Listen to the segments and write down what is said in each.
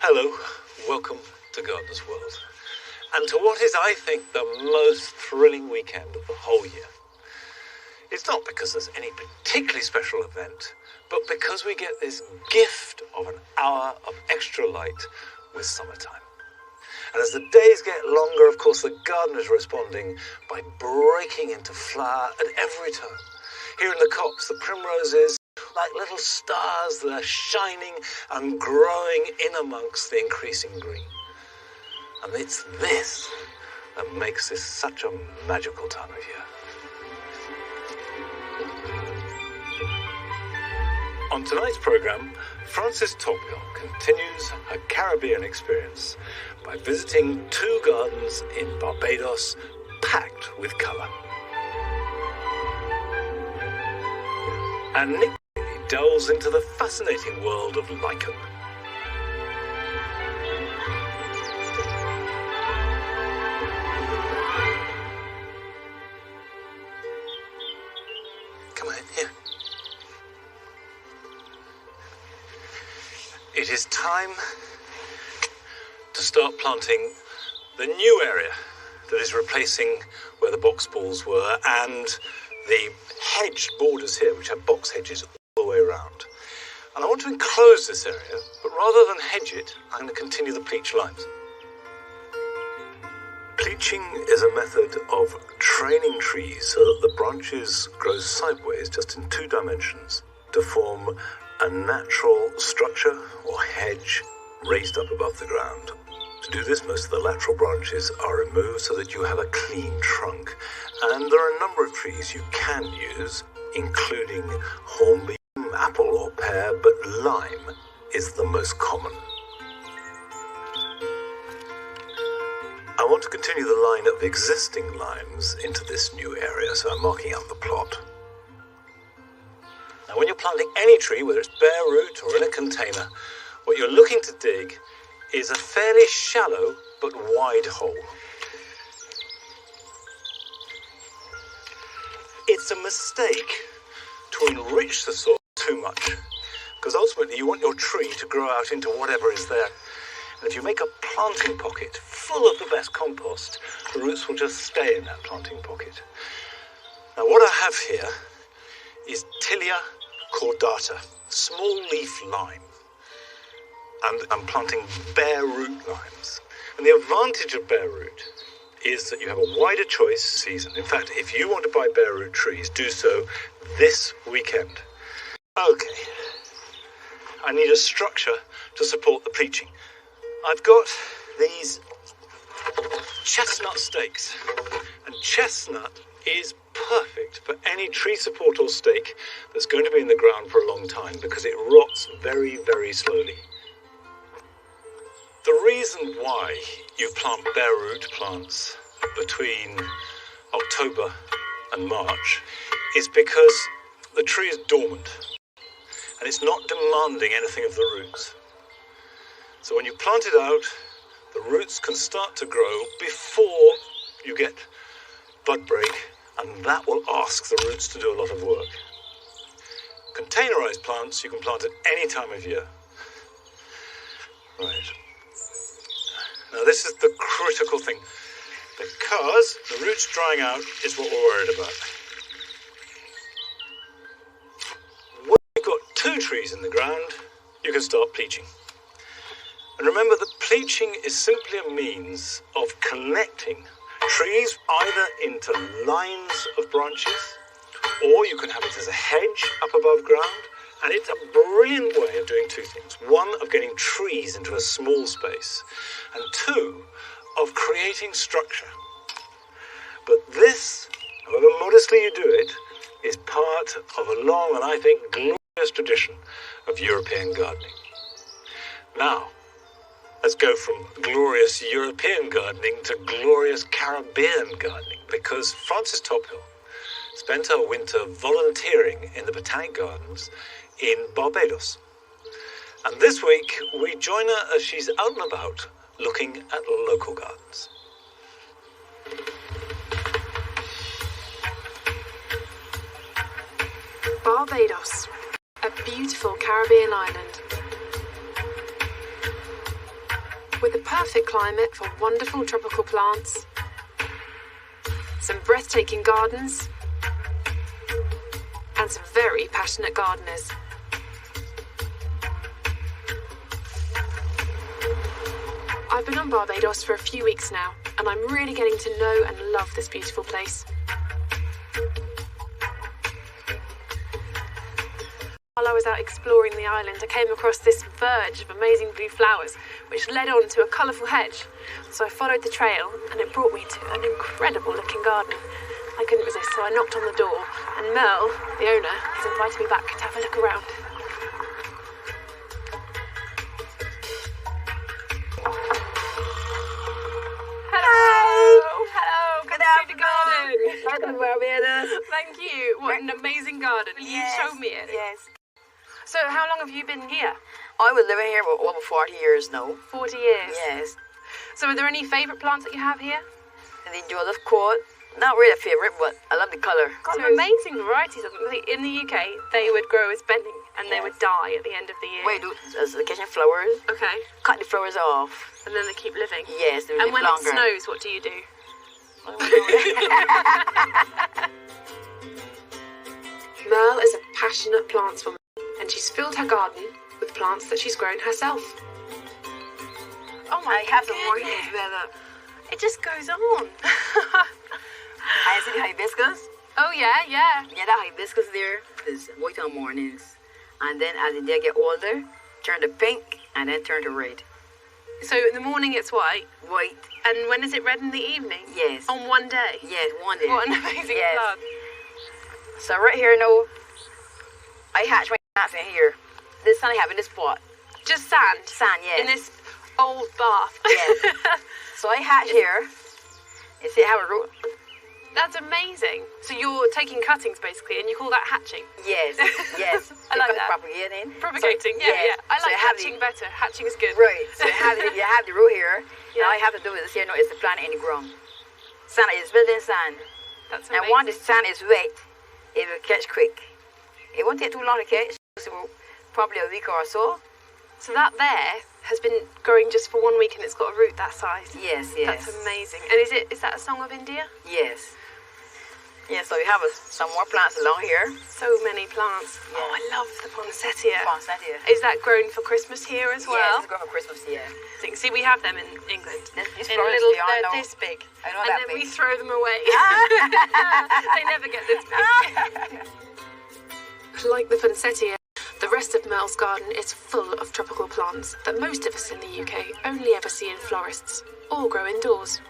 Hello, welcome to Gardener's World, and to what is, I think, the most thrilling weekend of the whole year. It's not because there's any particularly special event, but because we get this gift of an hour of extra light with summertime. And as the days get longer, of course, the garden is responding by breaking into flower at every turn. Here in the copse, the primroses, like little stars that are shining and growing in amongst the increasing green. And it's this that makes this such a magical time of year. On tonight's programme, Frances Tophill continues her Caribbean experience by visiting two gardens in Barbados packed with colour. And Nick delves into the fascinating world of lichen. Come on in here. It is time to start planting the new area that is replacing where the box balls were and the hedged borders here, which have box hedges all the way around. And I want to enclose this area, but rather than hedge it, I'm going to continue the pleach lines. Pleaching is a method of training trees so that the branches grow sideways just in 2 dimensions to form a natural structure or hedge raised up above the ground. To do this, most of the lateral branches are removed so that you have a clean trunk. And there are a number of trees you can use, including hornbeam, apple or pear, but lime is the most common. I want to continue the line of existing limes into this new area, so I'm marking out the plot. Now, when you're planting any tree, whether it's bare root or in a container, what you're looking to dig is a fairly shallow but wide hole. It's a mistake to enrich the soil too much, because ultimately you want your tree to grow out into whatever is there. And if you make a planting pocket full of the best compost, the roots will just stay in that planting pocket. Now, what I have here is Tilia cordata, small leaf lime. And I'm planting bare root limes. And the advantage of bare root is that you have a wider choice season. In fact, if you want to buy bare root trees, do so this weekend. Okay, I need a structure to support the pleaching. I've got these chestnut stakes, and chestnut is perfect for any tree support or stake that's going to be in the ground for a long time because it rots very, very slowly. The reason why you plant bare root plants between October and March is because the tree is dormant and it's not demanding anything of the roots. So when you plant it out, the roots can start to grow before you get bud break, and that will ask the roots to do a lot of work. Containerized plants you can plant at any time of year. Right. Now this is the critical thing, because the roots drying out is what we're worried about. When you've got 2 trees in the ground, you can start pleaching. And remember that pleaching is simply a means of connecting trees either into lines of branches, or you can have it as a hedge up above ground. And it's a brilliant way of doing 2 things. 1, of getting trees into a small space, and 2, of creating structure. But this, however modestly you do it, is part of a long and I think glorious tradition of European gardening. Now, let's go from glorious European gardening to glorious Caribbean gardening, because Frances Tophill spent her winter volunteering in the Botanic Gardens in Barbados. And this week, we join her as she's out and about looking at local gardens. Barbados, a beautiful Caribbean island. with the perfect climate for wonderful tropical plants, some breathtaking gardens, and some very passionate gardeners. I've been on Barbados for a few weeks now, and I'm really getting to know and love this beautiful place. While I was out exploring the island, I came across this verge of amazing blue flowers, which led on to a colourful hedge. So I followed the trail, and it brought me to an incredible-looking garden. I couldn't resist, so I knocked on the door, and Merle, the owner, has invited me back to have a look around. Welcome, Barbados. Thank you. What an amazing garden. Yes, You showed me it. Yes. So how long have you been here? I was living here for over 40 years now. 40 years? Yes. So are there any favourite plants that you have here? The Joseph court. Not really a favourite, but I love the colour. Some amazing varieties of them. In the UK, they would grow as bedding and they would die at the end of the year. Wait, as the kitchen flowers. Okay. Cut the flowers off. And then they keep living? Yes, they live And when longer. it snows, what do you do? Merle is a passionate plants woman, and she's filled her garden with plants that she's grown herself. Oh my I have some more here as well. It just goes on. I see the hibiscus. Oh yeah. Yeah, that hibiscus there is white on mornings. And then as they get older, turn to pink and then turn to red. So in the morning it's white. White. And when is it red in the evening? Yes. On one day? Yes, one day. What an amazing Yes. plant. So right here now, I hatch my plants in here. This sun I have in this pot. Just sand? Sand, yes. In this old bath? Yes. So I hatch here. You see I have a root? That's amazing. So you're taking cuttings basically and you call that hatching? Yes, yes. I like that. Propagating. Propagating, So, yeah. I So like you have hatching better. Hatching is good. Right. So you have the root here. Yeah. All I have to do is this here, no, is to plant it in the ground. Sand is building sand. That's And amazing. once the sand is wet, it will catch quick. It won't take too long to catch, so probably a week or so. So that there has been growing just for 1 week and it's got a root that size? Yes. That's amazing. And is that a song of India? Yes. Yeah, so we have some more plants along here. So many plants. Yeah. Oh, I love the poinsettia. Poinsettia. Is that grown for Christmas here as well? Yes, it's grown for Christmas, yeah. See, we have them in England. These In flowers, little, they they're are this big. I know and that then big. we throw them away. They never get this big. Like the poinsettia, the rest of Merle's garden is full of tropical plants that most of us in the UK only ever see in florists or grow indoors.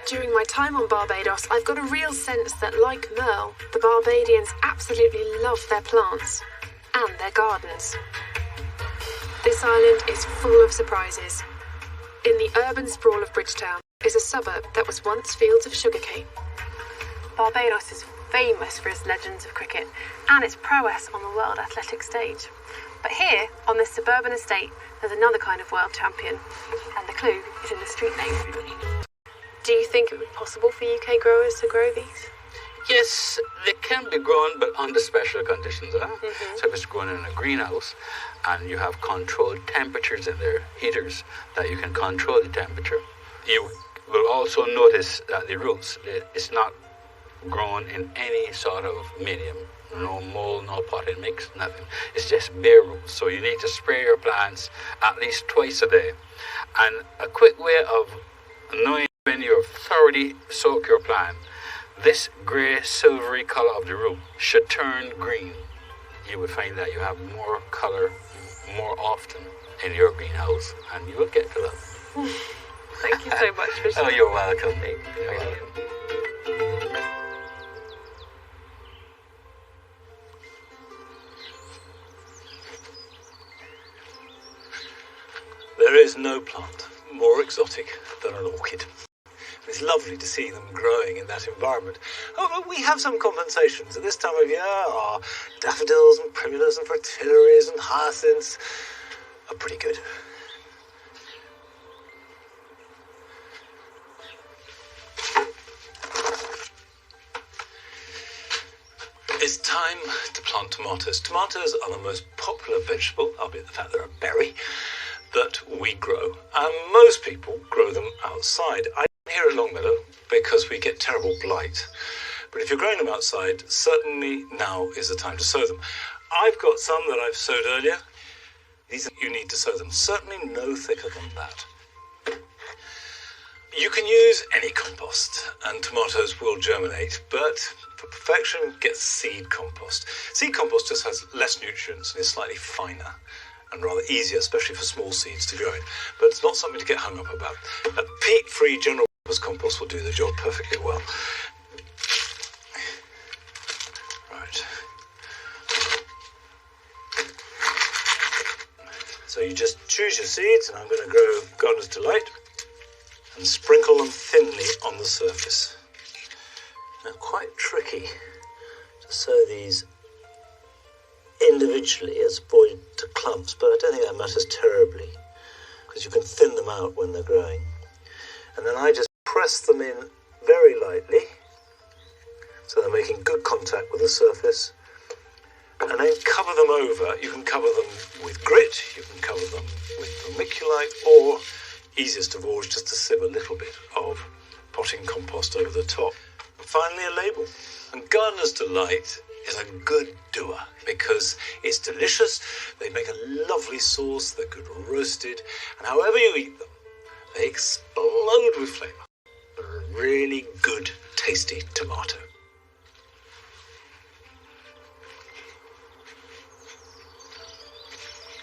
During my time on Barbados, I've got a real sense that, like Merle, the Barbadians absolutely love their plants and their gardens. This island is full of surprises. In the urban sprawl of Bridgetown is a suburb that was once fields of sugarcane. Barbados is famous for its legends of cricket and its prowess on the world athletic stage. But here, on this suburban estate, there's another kind of world champion, and the clue is in the street name. Do you think it would be possible for UK growers to grow these? Yes, they can be grown, but under special conditions. So if it's grown in a greenhouse and you have controlled temperatures in there, heaters, that you can control the temperature. You will also notice that the roots, it's not grown in any sort of medium. No mold, no potting mix, nothing. It's just bare roots. So you need to spray your plants at least twice a day. And a quick way of knowing when you've thoroughly soaked your plant, this grey silvery colour of the root should turn green. You would find that you have more colour more often in your greenhouse, and you will get to that. Thank you so much for sharing. Oh, you're welcome, Nick. You're welcome. There is no plant more exotic than an orchid. It's lovely to see them growing in that environment. However, we have some compensations. At this time of year, our daffodils and primulas and fritillaries and hyacinths are pretty good. time to plant tomatoes. Tomatoes are the most popular vegetable, albeit the fact they're a berry, that we grow. And most people grow them outside. I don't here at Longmeadow because we get terrible blight. But if you're growing them outside, certainly now is the time to sow them. I've got some that I've sowed earlier. These are you need to sow them. Certainly no thicker than that. You can use any compost and tomatoes will germinate, but for perfection, get seed compost. Seed compost just has less nutrients and is slightly finer and rather easier, especially for small seeds to grow in. But it's not something to get hung up about. A peat-free general purpose compost will do the job perfectly well. Right. So you just choose your seeds, and I'm going to grow Gardener's Delight and sprinkle them thinly on the surface. Now, quite tricky to sow these individually as opposed to clumps, but I don't think that matters terribly because you can thin them out when they're growing. And then I just press them in very lightly so they're making good contact with the surface, and then cover them over. You can cover them with grit, you can cover them with vermiculite, or easiest of all is just to sieve a little bit of potting compost over the top. And finally, a label. And Gardener's Delight is a good doer because it's delicious. They make a lovely sauce, they're good roasted, and however you eat them, they explode with flavour. They're a really good, tasty tomato.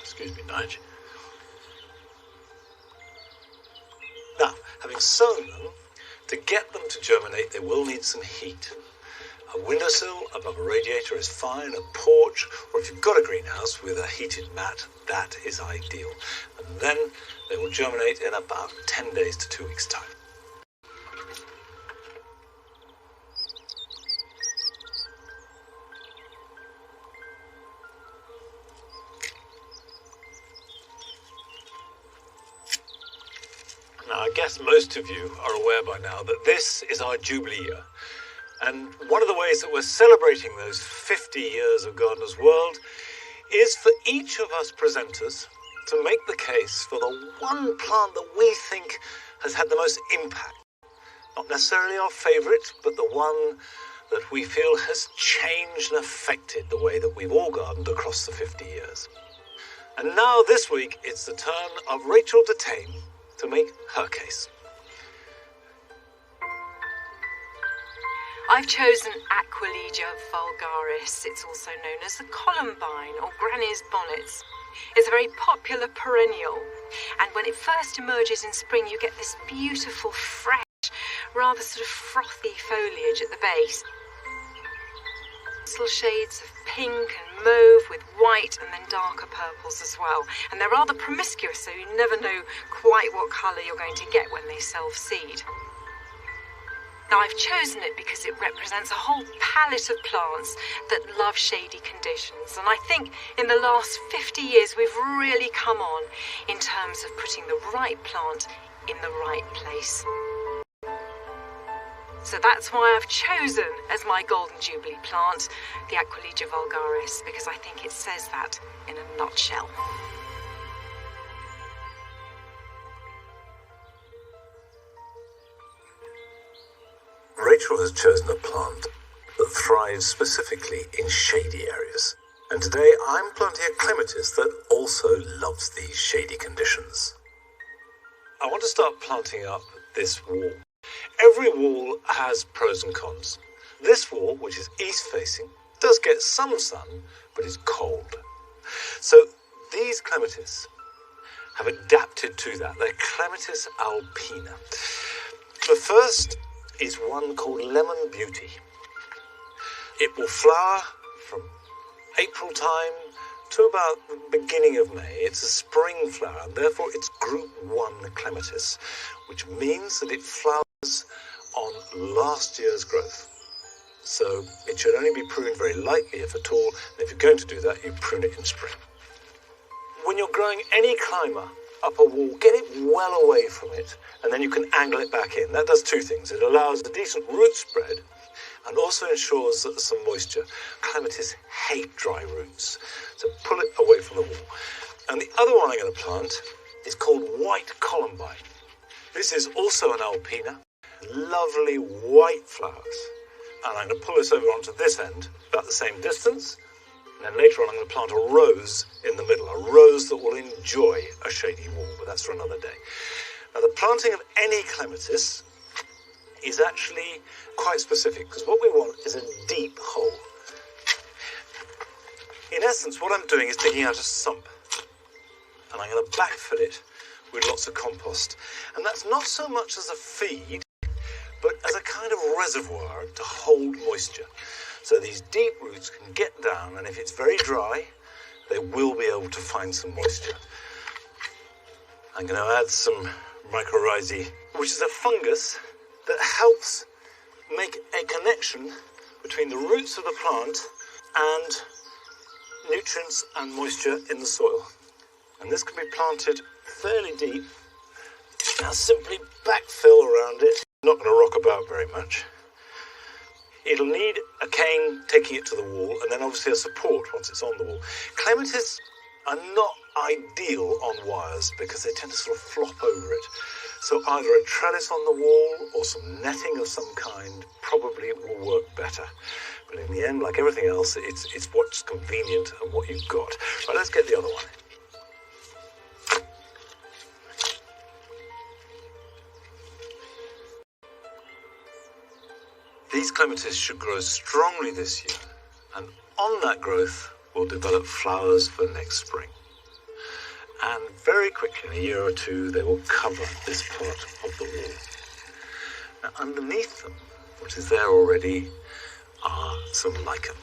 Excuse me, Nige. Now, having sown them, to get them to germinate, they will need some heat. A windowsill above a radiator is fine, a porch, or if you've got a greenhouse with a heated mat, that is ideal. And then they will germinate in about 10 days to 2 weeks' time. Now, I guess most of you are aware by now that this is our Jubilee year. And one of the ways that we're celebrating those 50 years of Gardener's World is for each of us presenters to make the case for the one plant that we think has had the most impact. Not necessarily our favourite, but the one that we feel has changed and affected the way that we've all gardened across the 50 years. And now this week, it's the turn of Rachel Detain to make her case. I've chosen Aquilegia vulgaris. It's also known as the Columbine or Granny's bonnets. It's a very popular perennial, and when it first emerges in spring, you get this beautiful, fresh, rather sort of frothy foliage at the base. Little shades of pink and mauve with white and then darker purples as well. And they're rather promiscuous, so you never know quite what colour you're going to get when they self-seed. Now, I've chosen it because it represents a whole palette of plants that love shady conditions. And I think in the last 50 years, we've really come on in terms of putting the right plant in the right place. So that's why I've chosen as my Golden Jubilee plant the Aquilegia vulgaris, because I think it says that in a nutshell. Rachel has chosen a plant that thrives specifically in shady areas. And today I'm planting a Clematis that also loves these shady conditions. I want to start planting up this wall. Every wall has pros and cons. This wall, which is east-facing, does get some sun, but is cold. So these Clematis have adapted to that. They're Clematis alpina. The first is one called Lemon Beauty. It will flower from April time to about the beginning of May. It's a spring flower, and therefore it's Group 1 Clematis, which means that it flowers on last year's growth. So it should only be pruned very lightly, if at all, and if you're going to do that, you prune it in spring. When you're growing any climber up a wall, get it well away from it, and then you can angle it back in. That does two things. It allows a decent root spread, and also ensures that there's some moisture. Clematis hate dry roots, so pull it away from the wall. And the other one I'm going to plant is called white Columbine. This is also an alpina, lovely white flowers. And I'm going to pull this over onto this end, about the same distance. And then later on I'm going to plant a rose in the middle, a rose that will enjoy a shady wall, but that's for another day. Now the planting of any clematis is actually quite specific, because what we want is a deep hole. In essence, what I'm doing is digging out a sump, and I'm going to backfill it with lots of compost. And that's not so much as a feed, but as a kind of reservoir to hold moisture. So these deep roots can get down, and if it's very dry, they will be able to find some moisture. I'm going to add some mycorrhizae, which is a fungus that helps make a connection between the roots of the plant and nutrients and moisture in the soil. And this can be planted fairly deep. Now simply backfill around it. Not going to rock about very much. It'll need a cane taking it to the wall, and then obviously a support once it's on the wall. Clematis are not ideal on wires because they tend to sort of flop over it. So either a trellis on the wall or some netting of some kind probably will work better. But in the end, like everything else, it's what's convenient and what you've got. Right, let's get the other one. These clematis should grow strongly this year, and on that growth will develop flowers for next spring. And very quickly, in a year or two, they will cover this part of the wall. Now, underneath them, what is there already, are some lichen.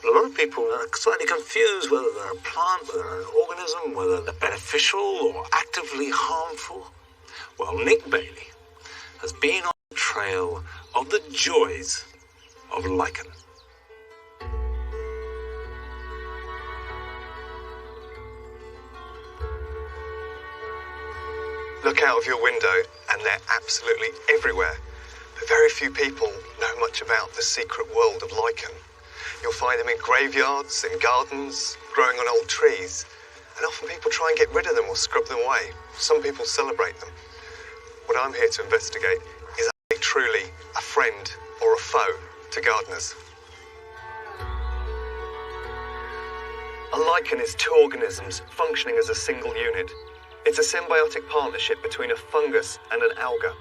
A lot of people are slightly confused whether they're a plant, whether they're an organism, whether they're beneficial or actively harmful. Well, Nick Bailey has been on the trail of the joys of lichen. Look out of your window and they're absolutely everywhere. But very few people know much about the secret world of lichen. You'll find them in graveyards, in gardens, growing on old trees. And often people try and get rid of them or scrub them away. Some people celebrate them. What I'm here to investigate is, are they truly a friend or a foe to gardeners? A lichen is two organisms functioning as a single unit. It's a symbiotic partnership between a fungus and an alga.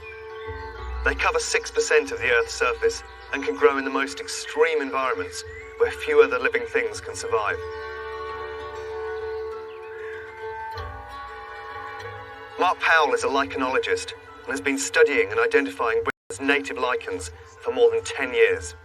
They cover 6% of the Earth's surface and can grow in the most extreme environments where few other living things can survive. Mark Powell is a lichenologist and has been studying and identifying Britain's native lichens for more than 10 years.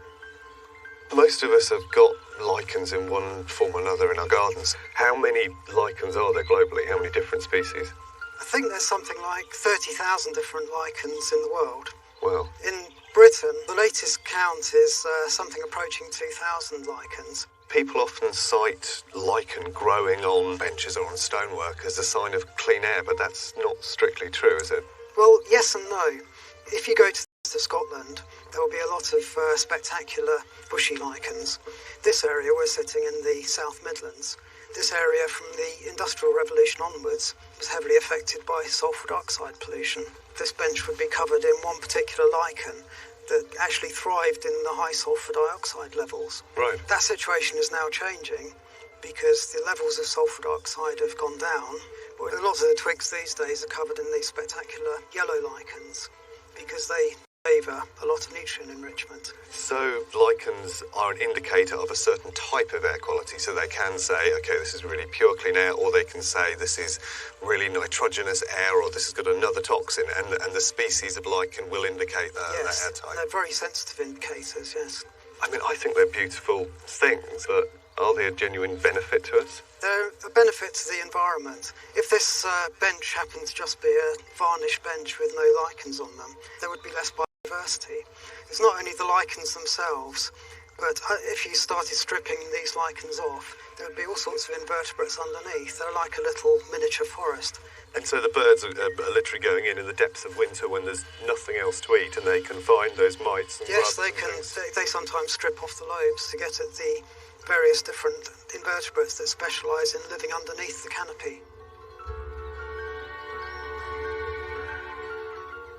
Most of us have got lichens in one form or another in our gardens. How many lichens are there globally? How many different species? I think there's something like 30,000 different lichens in the world. Wow. In Britain, the latest count is something approaching 2,000 lichens. People often cite lichen growing on benches or on stonework as a sign of clean air, but that's not strictly true, is it? Well, yes and no. If you go to Scotland, there will be a lot of spectacular bushy lichens. This area we're sitting in the South Midlands. This area from the Industrial Revolution onwards was heavily affected by sulphur dioxide pollution. This bench would be covered in one particular lichen that actually thrived in the high sulphur dioxide levels. Right. That situation is now changing because the levels of sulphur dioxide have gone down. But a lot of the twigs these days are covered in these spectacular yellow lichens because they favour a lot of nutrient enrichment. So lichens are an indicator of a certain type of air quality, so they can say, okay, this is really pure clean air, or they can say this is really nitrogenous air, or this has got another toxin, and the species of lichen will indicate that air type. They're very sensitive indicators, yes. I mean, I think they're beautiful things, but are they a genuine benefit to us? They're a benefit to the environment. If this bench happened to just be a varnished bench with no lichens on them, there would be less biodiversity. It's not only the lichens themselves, But if you started stripping these lichens off, there would be all sorts of invertebrates underneath. They're like a little miniature forest. And so the birds are literally going in the depths of winter when there's nothing else to eat, and they can find those mites and yes, grubs they can. and things. They sometimes strip off the lobes to get at the various different invertebrates that specialise in living underneath the canopy.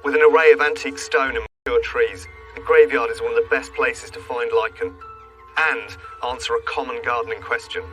With an array of antique stone and mature trees, the graveyard is one of the best places to find lichen and answer a common gardening question.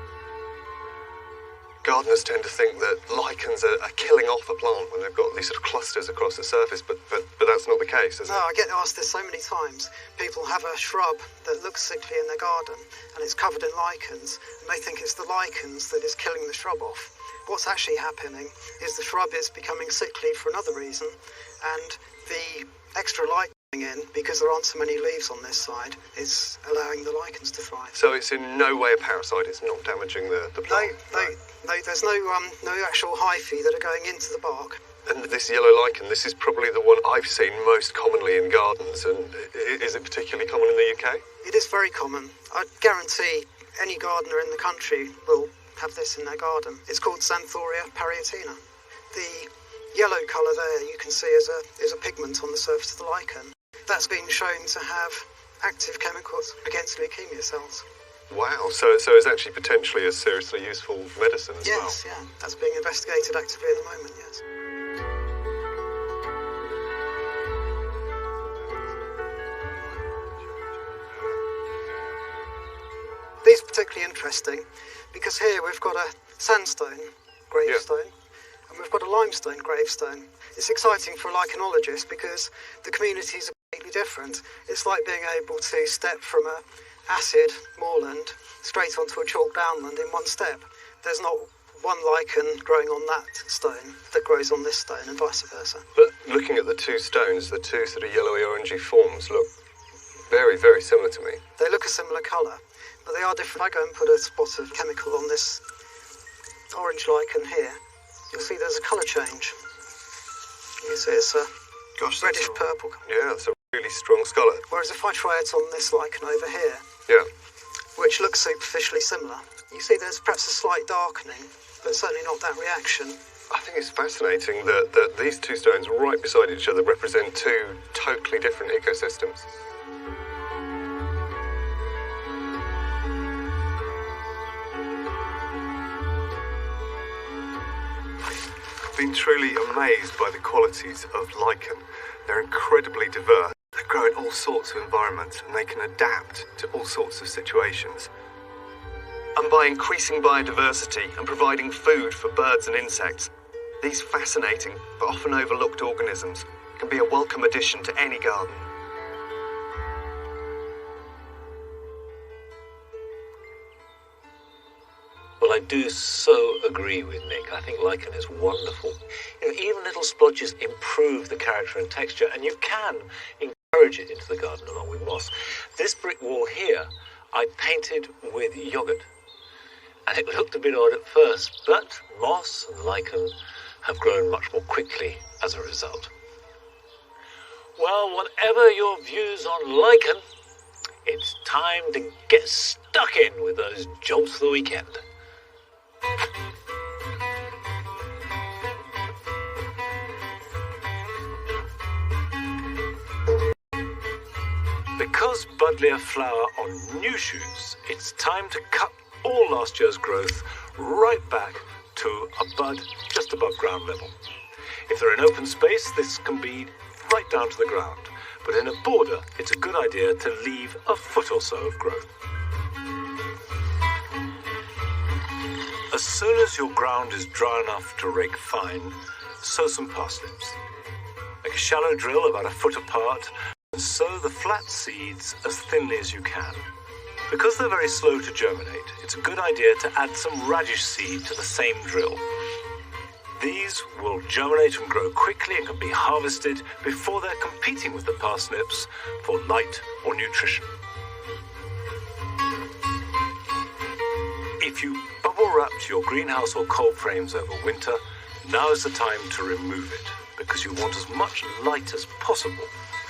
Gardeners tend to think that lichens are killing off a plant when they've got these sort of clusters across the surface, but that's not the case, is it? No, I get asked this so many times. People have a shrub that looks sickly in their garden and it's covered in lichens, and they think it's the lichens that is killing the shrub off. What's actually happening is the shrub is becoming sickly for another reason, and the extra light coming in, because there aren't so many leaves on this side, is allowing the lichens to thrive. So it's in no way a parasite, it's not damaging the plant? No, there's no actual hyphae that are going into the bark. And this yellow lichen, this is probably the one I've seen most commonly in gardens, and is it particularly common in the UK? It is very common. I guarantee any gardener in the country will have this in their garden. It's called Xanthoria parietina. The yellow colour there you can see is a pigment on the surface of the lichen. That's been shown to have active chemicals against leukemia cells. Wow, so it's actually potentially a seriously useful medicine as well? Yes, yeah. That's being investigated actively at the moment, yes. These are particularly interesting because here we've got a sandstone gravestone and we've got a limestone gravestone. It's exciting for a lichenologist because the communities are completely different. It's like being able to step from a acid moorland straight onto a chalk downland in one step. There's not one lichen growing on that stone that grows on this stone and vice versa. But looking at the two stones, the two sort of yellowy orangey forms look very, very similar to me. They look a similar colour, but they are different. If I go and put a spot of chemical on this orange lichen here, you'll see there's a colour change. You see it's a reddish purple. Yeah, it's a really strong scarlet. Whereas if I try it on this lichen over here, which looks superficially similar, you see there's perhaps a slight darkening, but certainly not that reaction. I think it's fascinating that these two stones right beside each other represent two totally different ecosystems. I've been truly amazed by the qualities of lichen. They're incredibly diverse. They grow in all sorts of environments and they can adapt to all sorts of situations. And by increasing biodiversity and providing food for birds and insects, these fascinating but often overlooked organisms can be a welcome addition to any garden. Well, I do so agree with Nick. I think lichen is wonderful. Even little splotches improve the character and texture, and you can encourage it into the garden along with moss. This brick wall here, I painted with yogurt, and it looked a bit odd at first, but moss and lichen have grown much more quickly as a result. Well, whatever your views on lichen, it's time to get stuck in with those jobs for the weekend. Because buddleia flower on new shoots, it's time to cut all last year's growth right back to a bud just above ground level. If they're in open space, this can be right down to the ground, but in a border, it's a good idea to leave a foot or so of growth. As soon as your ground is dry enough to rake fine, sow some parsnips. Make a shallow drill about a foot apart and sow the flat seeds as thinly as you can. Because they're very slow to germinate, it's a good idea to add some radish seed to the same drill. These will germinate and grow quickly and can be harvested before they're competing with the parsnips for light or nutrition. If you bubble wrapped your greenhouse or cold frames over winter, now is the time to remove it because you want as much light as possible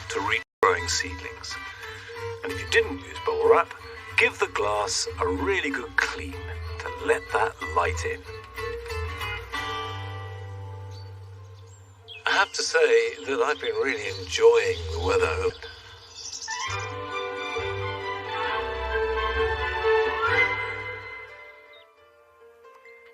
to reach growing seedlings. And if you didn't use bubble wrap, give the glass a really good clean to let that light in. I have to say that I've been really enjoying the weather.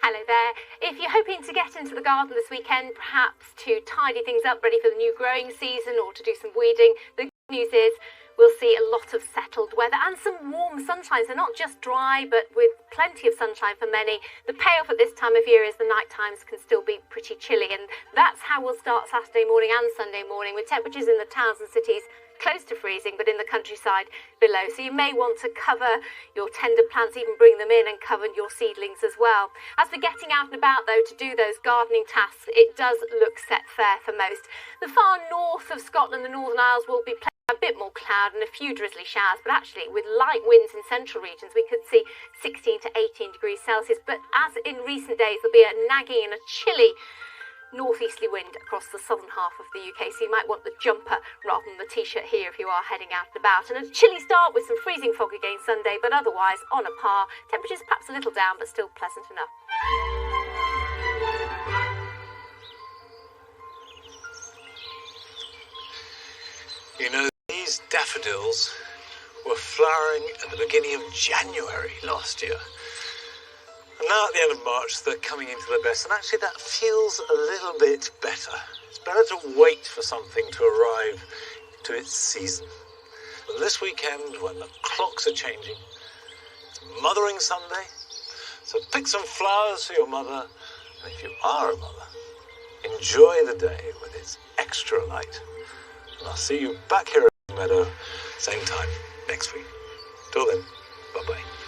Hello there. If you're hoping to get into the garden this weekend, perhaps to tidy things up ready for the new growing season or to do some weeding, the good news is we'll see a lot of settled weather and some warm sunshine. So not just dry, but with plenty of sunshine for many. The payoff at this time of year is the night times can still be pretty chilly, and that's how we'll start Saturday morning and Sunday morning, with temperatures in the towns and cities close to freezing, but in the countryside below. So you may want to cover your tender plants, even bring them in and cover your seedlings as well. As for getting out and about, though, to do those gardening tasks, it does look set fair for most. The far north of Scotland, the Northern Isles, will be a bit more cloud and a few drizzly showers, but actually with light winds in central regions we could see 16 to 18 degrees Celsius. But as in recent days, there'll be a nagging and a chilly northeasterly wind across the southern half of the UK, so you might want the jumper rather than the t-shirt here if you are heading out and about. And a chilly start with some freezing fog again Sunday, but otherwise on a par. Temperatures perhaps a little down, but still pleasant enough. You know, these daffodils were flowering at the beginning of January last year. And now at the end of March, they're coming into their best, and actually that feels a little bit better. It's better to wait for something to arrive to its season. But this weekend, when the clocks are changing, it's Mothering Sunday, so pick some flowers for your mother, and if you are a mother, enjoy the day with its extra light. And I'll see you back here at the meadow, same time next week. Till then, bye-bye.